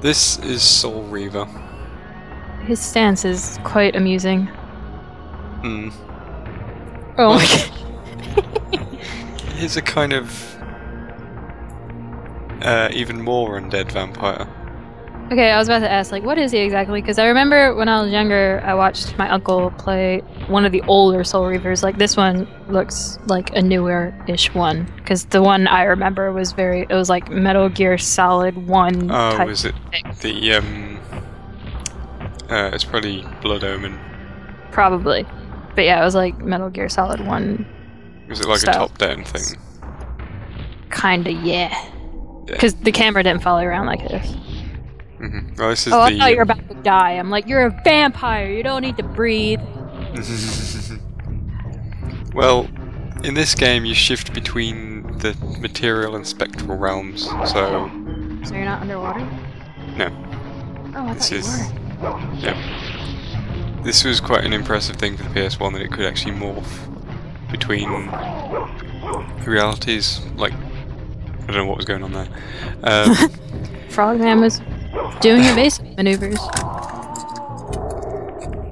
This is Soul Reaver. His stance is quite amusing. Hmm. Oh Well, my god. He's a kind of even more undead vampire. Okay, I was about to ask, like, what is he exactly? Because I remember when I was younger, I watched my uncle play one of the older Soul Reavers. Like, this one looks like a newer-ish one. Because the one I remember was it was like Metal Gear Solid 1 Oh, type is it thing. the it's probably Blood Omen. Probably. But yeah, it was like Metal Gear Solid 1 Was it like style. a top-down thing? Kinda, yeah. Yeah. Because the camera didn't follow you around like this. Mm-hmm. Well, this is Oh, I the. thought you were about to die. I'm like, you're a vampire. You don't need to breathe. Well, in this game, you shift between the material and spectral realms. So So you're not underwater? no, Oh, I this thought you is. were. Yeah. This was quite an impressive thing for the PS1 that it could actually morph between realities. Like, I don't know what was going on there. Frogman was doing evasive maneuvers.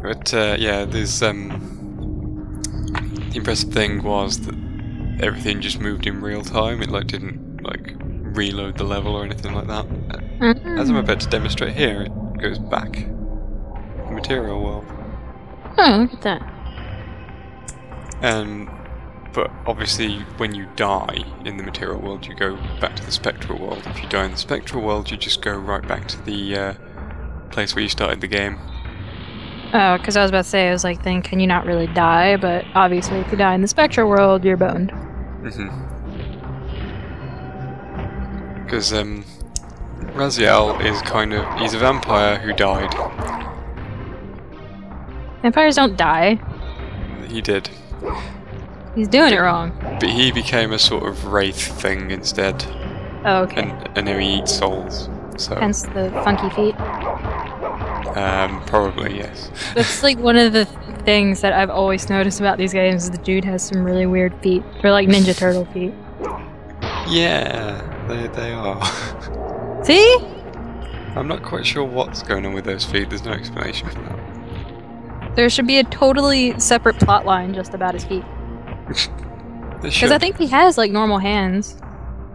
But yeah, there's the impressive thing was that everything just moved in real time. It like didn't like reload the level or anything like that. As I'm about to demonstrate here, it goes back. The material world. Oh, look at that. But obviously, when you die in the material world, you go back to the spectral world. If you die in the spectral world, you just go right back to the place where you started the game. Oh, because I was about to say, I was like, then can you not really die? But obviously, if you die in the spectral world, you're boned. Because Raziel is he's a vampire who died. Vampires don't die. He did. He's doing it wrong. But he became a sort of wraith thing instead. Oh, okay. And now he eats souls. So Hence the funky feet. probably yes. That's like one of the things that I've always noticed about these games is the dude has some really weird feet. Or like Ninja Turtle feet. Yeah, they are. See? I'm not quite sure what's going on with those feet. There's no explanation for that. There should be a totally separate plot line just about his feet. Because I think he has like normal hands.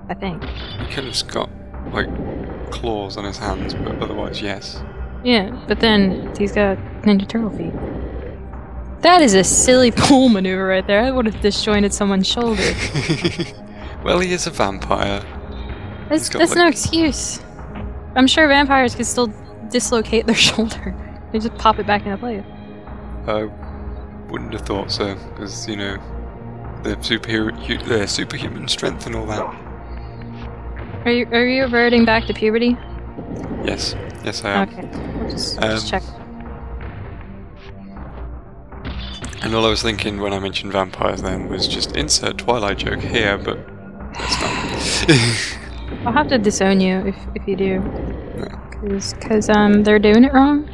I think. He kind of got like claws on his hands, but otherwise, yes. Yeah, but then he's got Ninja Turtle feet. That is a silly pull maneuver right there. I would have disjointed someone's shoulder. Well, he is a vampire. That's no excuse. I'm sure vampires could still dislocate their shoulder. They just pop it back into place. I wouldn't have thought so, because, you know, the superhuman strength and all that. Are you reverting back to puberty? Yes, yes I am. Okay, we'll just check. And all I was thinking when I mentioned vampires then was just insert Twilight joke here, but that's not. I'll have to disown you if you do. No. Because they're doing it wrong.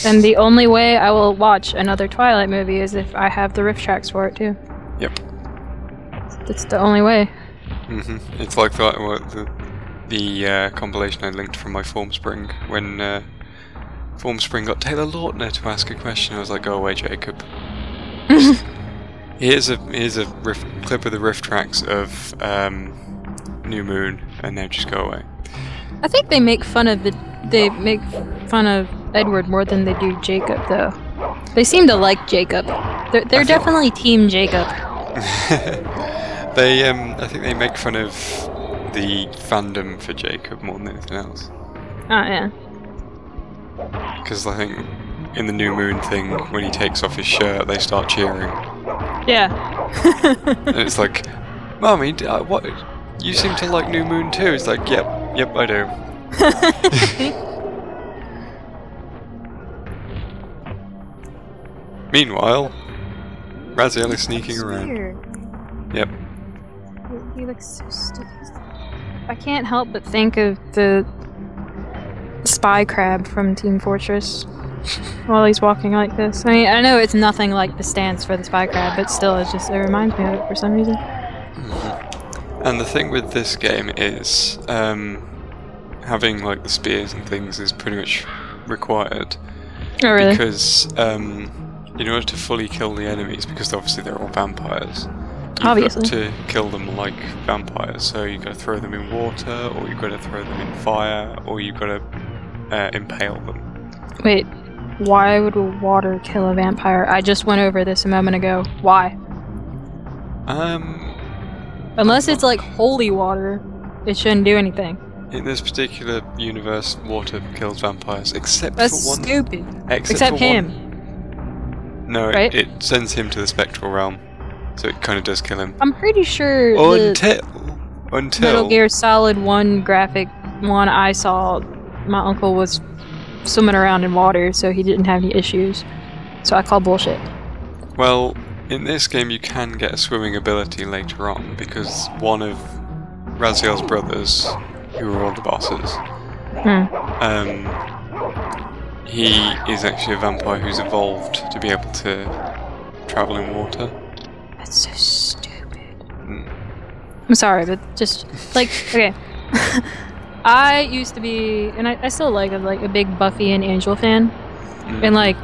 And the only way I will watch another Twilight movie is if I have the riff tracks for it too. Yep. That's the only way. It's like the compilation I linked from my Formspring when Formspring got Taylor Lautner to ask a question. I was like, "Go away, Jacob." here's a clip of the riff tracks of New Moon, and now just go away. I think they make fun of Edward more than they do Jacob, though. They seem to like Jacob. They're definitely Team Jacob. I think they make fun of the fandom for Jacob more than anything else. Oh yeah. Because I think in the New Moon thing, when he takes off his shirt, they start cheering. Yeah. And it's like, "Mommy, what? You seem to like New Moon too." It's like, "Yep, I do." Meanwhile, Raziel is sneaking around. Weird. Yep. He looks so stupid. I can't help but think of the spy crab from Team Fortress while he's walking like this. I mean, I know it's nothing like the stance for the spy crab, but still, it reminds me of it for some reason. And the thing with this game is, having like the spears and things is pretty much required. Oh, really? Because in order to fully kill the enemies, because obviously they're all vampires, you've got to kill them like vampires. So you've got to throw them in water, or you've got to throw them in fire, or you've got to impale them. Wait, why would water kill a vampire? I just went over this a moment ago. Why? Unless it's like holy water, it shouldn't do anything. In this particular universe, water kills vampires, except That's for one. Stupid. Except for him. No, right? it sends him to the spectral realm, so it kind of does kill him. I'm pretty sure Until Metal Gear Solid 1 graphic one I saw, my uncle was swimming around in water, so he didn't have any issues. So I call bullshit. Well, in this game you can get a swimming ability later on, because one of Raziel's brothers, who are all the bosses, he is actually a vampire who's evolved to be able to travel in water. That's so stupid. I'm sorry, but just, like, okay. I used to be, and I still like a big Buffy and Angel fan. And, like,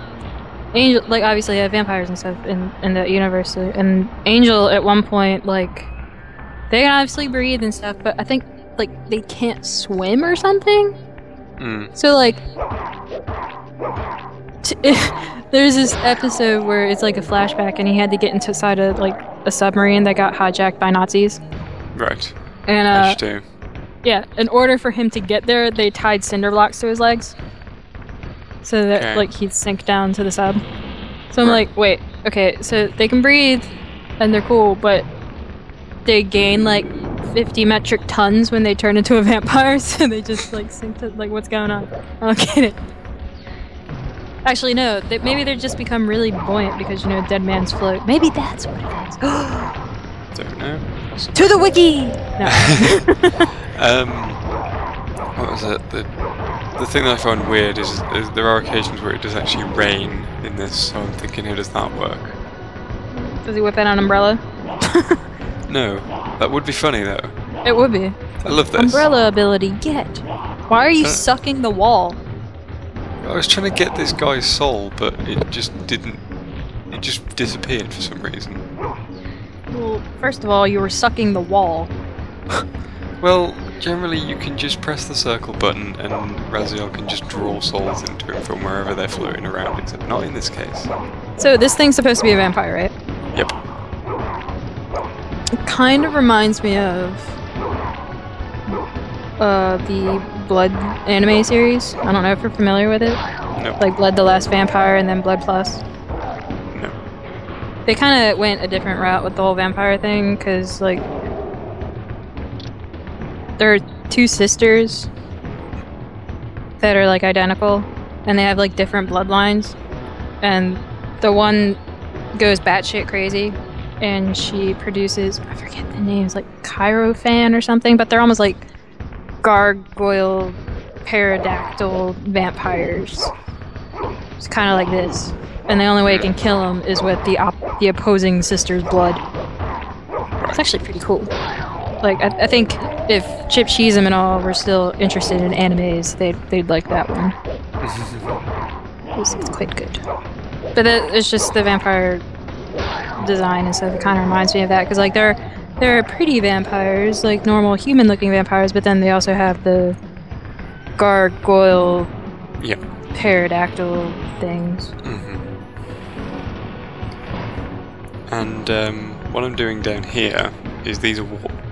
Angel, like, obviously have vampires and stuff in the universe. And Angel, at one point, like, they can obviously breathe and stuff, but I think, like, they can't swim or something? So, like, there's this episode where it's like a flashback and he had to get inside of like a submarine that got hijacked by Nazis. Right. And yeah, in order for him to get there, they tied cinder blocks to his legs so that like he'd sink down to the sub. So I'm like, wait, okay, so they can breathe and they're cool, but they gain like 50 metric tons when they turn into a vampire, so they just like sink to, like, what's going on? I don't get it. Actually, no, maybe they just become really buoyant because, you know, dead man's float. Maybe that's what it is. Don't know. Possibly. To the wiki! No. What was it? The thing that I found weird is there are occasions where it does actually rain in this, so I'm thinking, how does that work? Does he whip out an umbrella? No. That would be funny, though. It would be. I love this. Umbrella ability, get. Why are you sucking the wall? I was trying to get this guy's soul, but it just didn't. It just disappeared for some reason. Well, first of all, you were sucking the wall. Well, generally you can just press the circle button and Raziel can just draw souls into him from wherever they're floating around, except not in this case. So this thing's supposed to be a vampire, right? Yep. It kind of reminds me of the Blood anime series. I don't know if you're familiar with it. Nope. Like Blood the Last Vampire and then Blood Plus. No. They kind of went a different route with the whole vampire thing, because, like, there are two sisters that are, like, identical, and they have, like, different bloodlines, and the one goes batshit crazy, and she produces, I forget the names, like Chirofan or something, but they're almost like gargoyle pterodactyl vampires. It's kind of like this, and the only way you can kill them is with the opposing sister's blood. It's actually pretty cool. Like, I think if Chip Cheesem and all were still interested in animes, they'd like that one. It's quite good. But it's just the vampire design and stuff. It kind of reminds me of that, because, like, there are pretty vampires, like normal human-looking vampires, but then they also have the gargoyle pterodactyl things. And what I'm doing down here is these are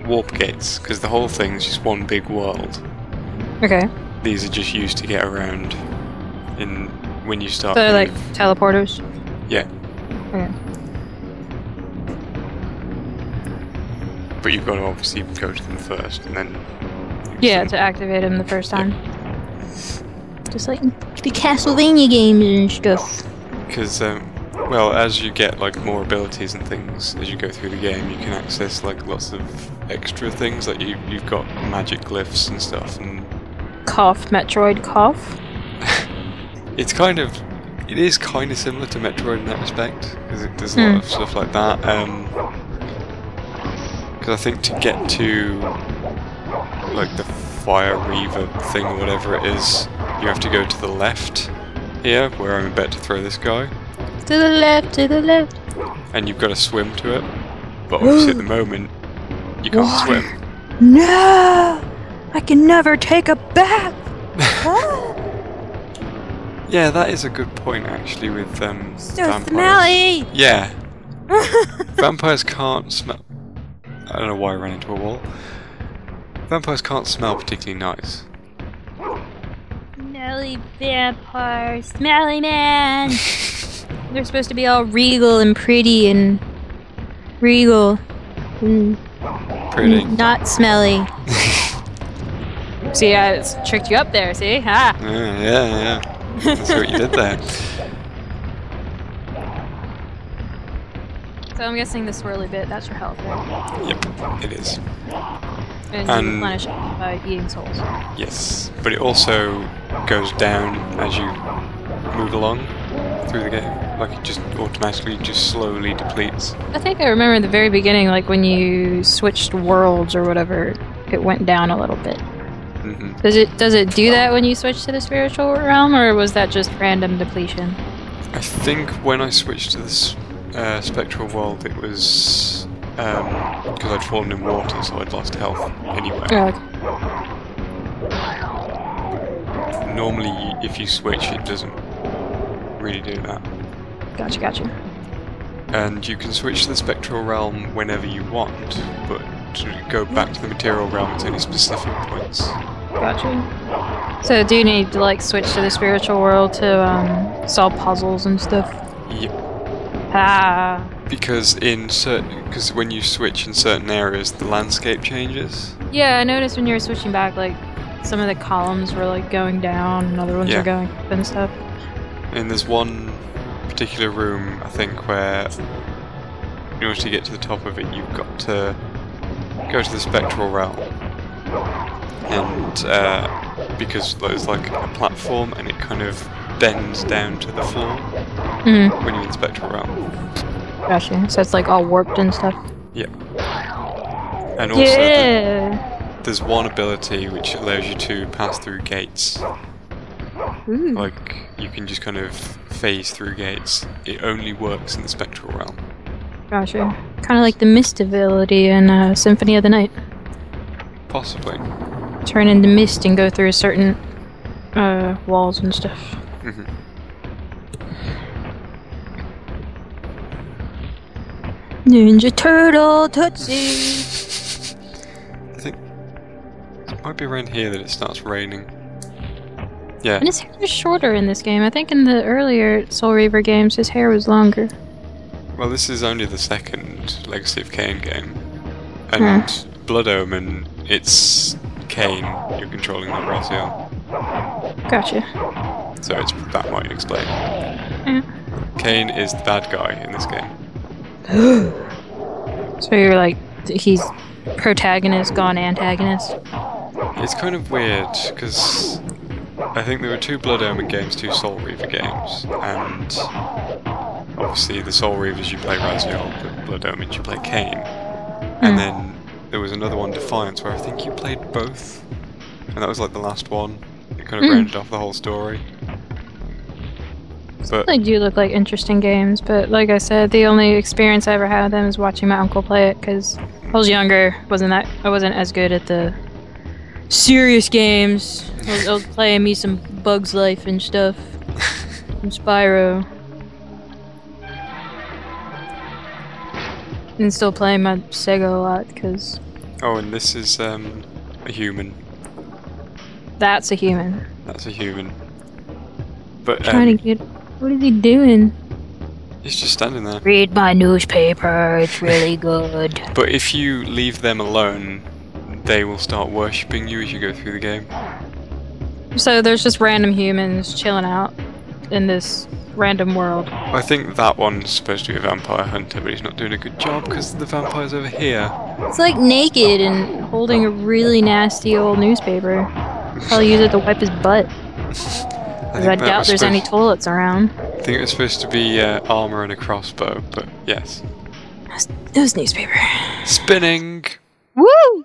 warp gates, because the whole thing's just one big world. Okay. These are just used to get around when you start. So they're like teleporters? Yeah. Okay. But you've got to obviously go to them first, and then... Yeah, to activate them the first time. Just like the Castlevania games and stuff. Because, well, as you get, like, more abilities and things, as you go through the game, you can access, like, lots of extra things, like you've got magic glyphs and stuff, and... Cough, Metroid cough? It is kind of similar to Metroid in that respect, because it does a lot of stuff like that. Because I think to get to, like, the fire reaver thing or whatever it is, you have to go to the left here, where I'm about to throw this guy. To the left, to the left. And you've got to swim to it. But obviously at the moment, you can't swim. No! I can never take a bath! Yeah, that is a good point actually with So vampires. smelly! Yeah. Vampires can't smell... I don't know why I ran into a wall. Vampires can't smell particularly nice. Smelly vampire, smelly man! They're supposed to be all regal and pretty and regal. And Pretty. not smelly. See, I tricked you up there, see? Ha! Yeah. That's what you did there. So I'm guessing the swirly bit, that's your health, right? Yep, it is. And you replenish it by eating souls. Yes, but it also goes down as you move along through the game. Like it just automatically, just slowly depletes. I think I remember in the very beginning, like when you switched worlds or whatever, it went down a little bit. Mm-hmm. Does it do that when you switch to the spiritual realm, or was that just random depletion? I think when I switched to this spectral world, it was because I'd fallen in water, so I'd lost health anyway. Oh, okay. Normally, if you switch, it doesn't really do that. Gotcha. And you can switch to the spectral realm whenever you want, but to go back to the material realm, it's only specific points. Gotcha. So do you need to like switch to the spiritual world to solve puzzles and stuff? Yep. Ah. Because when you switch in certain areas, the landscape changes. Yeah, I noticed when you were switching back, like some of the columns were like going down, and other ones were going up and stuff. And there's one particular room, I think, where in order to get to the top of it, you've got to go to the spectral realm. And because there's like a platform and it kind of bends down to the floor when you're in the spectral realm. Gotcha. So it's like all warped and stuff. Yep. And also there's one ability which allows you to pass through gates. Ooh. Like you can just kind of phase through gates. It only works in the spectral realm. Gotcha. Kind of like the mist ability in Symphony of the Night. Possibly. Turn into mist and go through certain walls and stuff. Mm-hmm. Ninja Turtle Tootsie! I think it might be around here that it starts raining. Yeah. And his hair is shorter in this game. I think in the earlier Soul Reaver games his hair was longer. Well, this is only the second Legacy of Kain game. And Blood Omen, it's Kain, you're controlling that Raziel. Gotcha. So that might explain. Yeah. Kain is the bad guy in this game. So you're like, he's protagonist gone antagonist? It's kind of weird, because I think there were 2 Blood Omen games, 2 Soul Reaver games, and obviously the Soul Reavers you play Raziel, the Blood Omen you play Kain. And then there was another one, Defiance, where I think you played both, and that was like the last one. It kind of rounded off the whole story. But They do look like interesting games, but like I said, the only experience I ever had with them is watching my uncle play it, because I was younger, I wasn't as good at the serious games. I was playing me some Bugs Life and stuff, some Spyro. And still playing my Sega a lot, because... oh, and this is a human. That's a human. That's a human. But Trying to get... What is he doing? he's just standing there. Read my newspaper, it's really good. But if you leave them alone, they will start worshipping you as you go through the game. So there's just random humans chilling out in this random world. I think that one's supposed to be a vampire hunter, but he's not doing a good job because the vampire's over here. It's like naked and holding a really nasty old newspaper. Probably use it to wipe his butt. I doubt there's any toilets around. I think it was supposed to be armor and a crossbow, but yes. Those newspaper. Spinning! Woo!